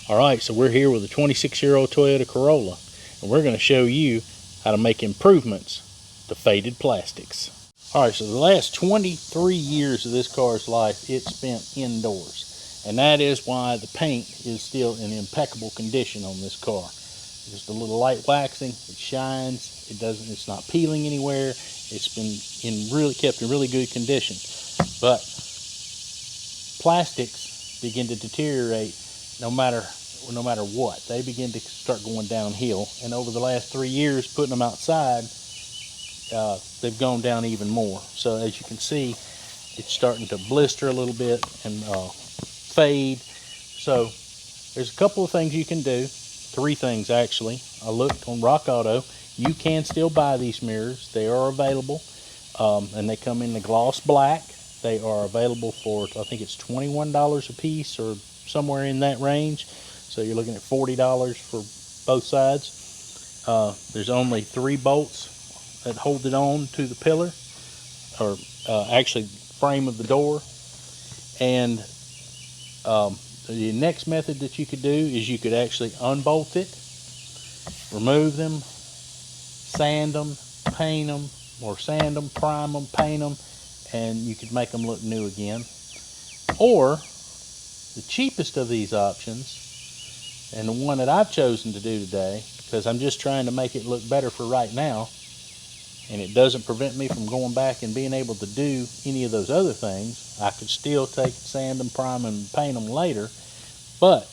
Alright, so we're here with a 26-year-old Toyota Corolla, and we're going to show you how to make improvements to faded plastics. Alright, so the last 23 years of this car's life, it's spent indoors. And that is why the paint is still in impeccable condition on this car. Just a little light waxing, it shines, it's not peeling anywhere, it's been kept in really good condition. But plastics begin to deteriorate no matter what. They begin to start going downhill, and over the last 3 years putting them outside, they've gone down even more. So as you can see, it's starting to blister a little bit and fade. So there's a couple of things you can do, 3 things actually. I looked on Rock Auto. You can still buy these mirrors. They are available, and they come in the gloss black. They are available for, I think it's $21 a piece or somewhere in that range. So you're looking at $40 for both sides. There's only 3 bolts that hold it on to the pillar, or actually frame of the door. And the next method that you could do is you could actually unbolt it, remove them, sand them, paint them, or sand them, prime them, paint them, and you could make them look new again. Or the cheapest of these options, and the one that I've chosen to do today, because I'm just trying to make it look better for right now, and it doesn't prevent me from going back and being able to do any of those other things. I could still take sand them, prime them, and paint them later. But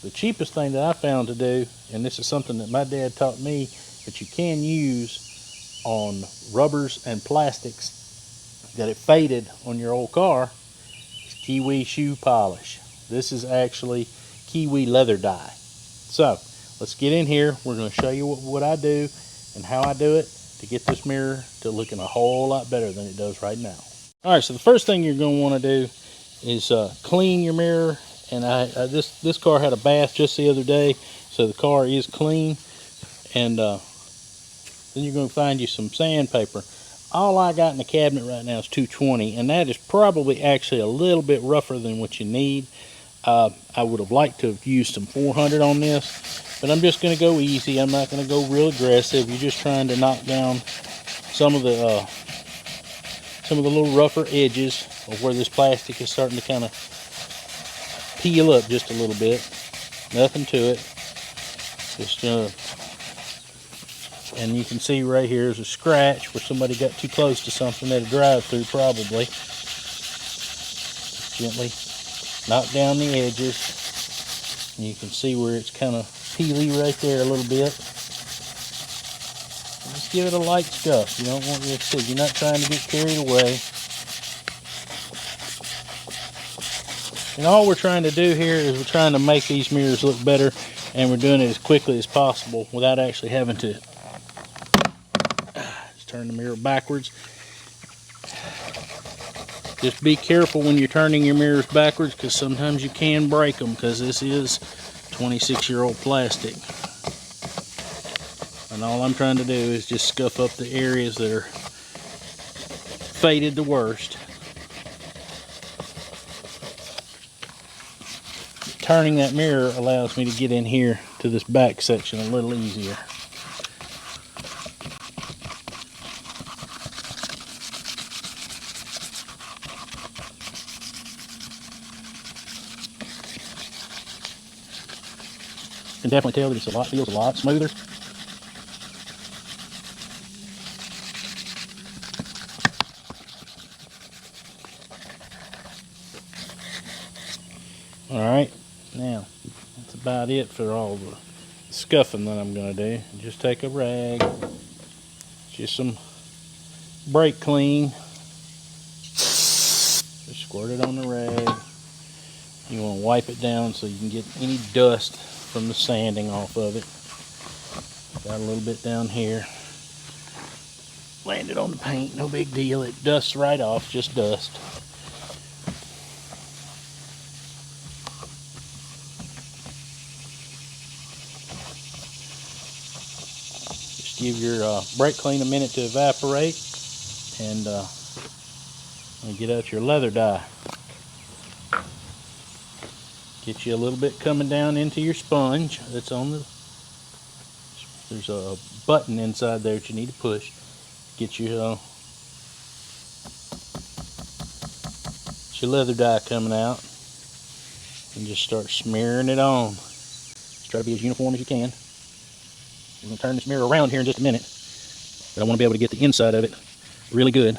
the cheapest thing that I found to do, and this is something that my dad taught me that you can use on rubbers and plastics that it faded on your old car, is Kiwi shoe polish. This is actually Kiwi leather dye. So let's get in here. We're going to show you what I do and how I do it to get this mirror to looking a whole lot better than it does right now. Alright, so the first thing you're going to want to do is clean your mirror. And this car had a bath just the other day, so the car is clean. And then you're going to find you some sandpaper. All I got in the cabinet right now is 220, and that is probably actually a little bit rougher than what you need. I would have liked to have used some 400 on this, but I'm just going to go easy. I'm not going to go real aggressive. You're just trying to knock down some of the little rougher edges of where this plastic is starting to kind of peel up just a little bit. Nothing to it. Just and you can see right here is a scratch where somebody got too close to something at a drive-through, probably. Just gently knock down the edges. And you can see where it's kind of peely right there a little bit. Just give it a light scuff. You don't want to see. You're not trying to get carried away. And all we're trying to do here is we're trying to make these mirrors look better, and we're doing it as quickly as possible without actually having to just turn the mirror backwards. Just be careful when you're turning your mirrors backwards, because sometimes you can break them, because this is 26-year-old plastic. And all I'm trying to do is just scuff up the areas that are faded the worst. Turning that mirror allows me to get in here to this back section a little easier. You can definitely tell that it feels a lot smoother. Alright, now that's about it for all the scuffing that I'm going to do. Just take a rag, just some brake clean, just squirt it on the rag. You want to wipe it down so you can get any dust from the sanding off of it. Got a little bit down here. Landed on the paint, no big deal. It dusts right off, just dust. Just give your brake clean a minute to evaporate, and get out your leather dye. Get you a little bit coming down into your sponge. That's on the, there's a button inside there that you need to push. Get your leather dye coming out, and just start smearing it on. Just try to be as uniform as you can. I'm going to turn this mirror around here in just a minute, but I want to be able to get the inside of it really good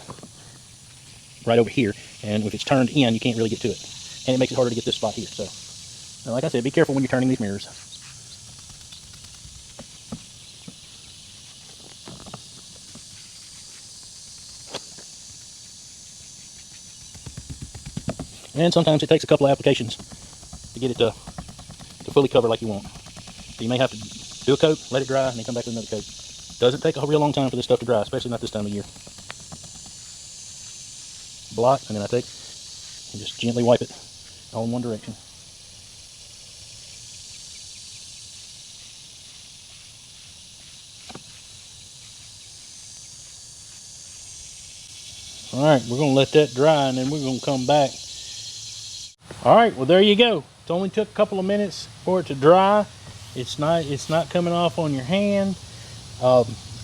right over here, and if it's turned in you can't really get to it, and it makes it harder to get this spot here. So now, like I said, be careful when you're turning these mirrors. And sometimes it takes a couple of applications to get it to fully cover like you want. So you may have to do a coat, let it dry, and then come back with another coat. Doesn't take a real long time for this stuff to dry, especially not this time of year. Blot, and then I take and just gently wipe it all in one direction. Alright, we're going to let that dry, and then we're going to come back. Alright, well there you go. It only took a couple of minutes for it to dry. It's not coming off on your hand.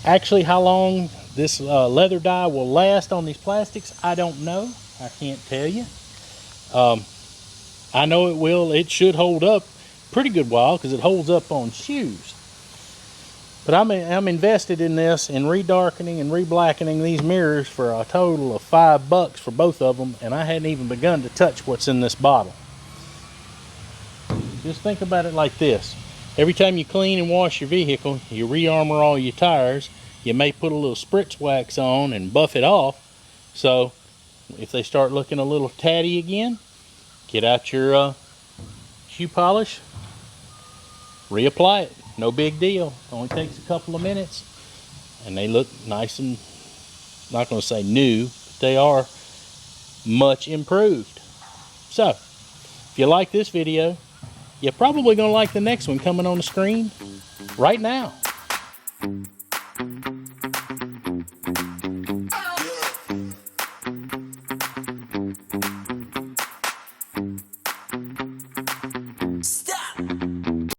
Actually, how long this leather dye will last on these plastics, I don't know. I can't tell you. I know it will. It should hold up pretty good while because it holds up on shoes. But I'm invested in this, in redarkening and reblackening these mirrors for a total of $5 for both of them, and I hadn't even begun to touch what's in this bottle. Just think about it like this. Every time you clean and wash your vehicle, you re-armor all your tires, you may put a little spritz wax on and buff it off. So if they start looking a little tatty again, get out your shoe polish, reapply it. No big deal. Only takes a couple of minutes, and they look nice and, not going to say new, but they are much improved. So if you like this video, you're probably going to like the next one coming on the screen right now.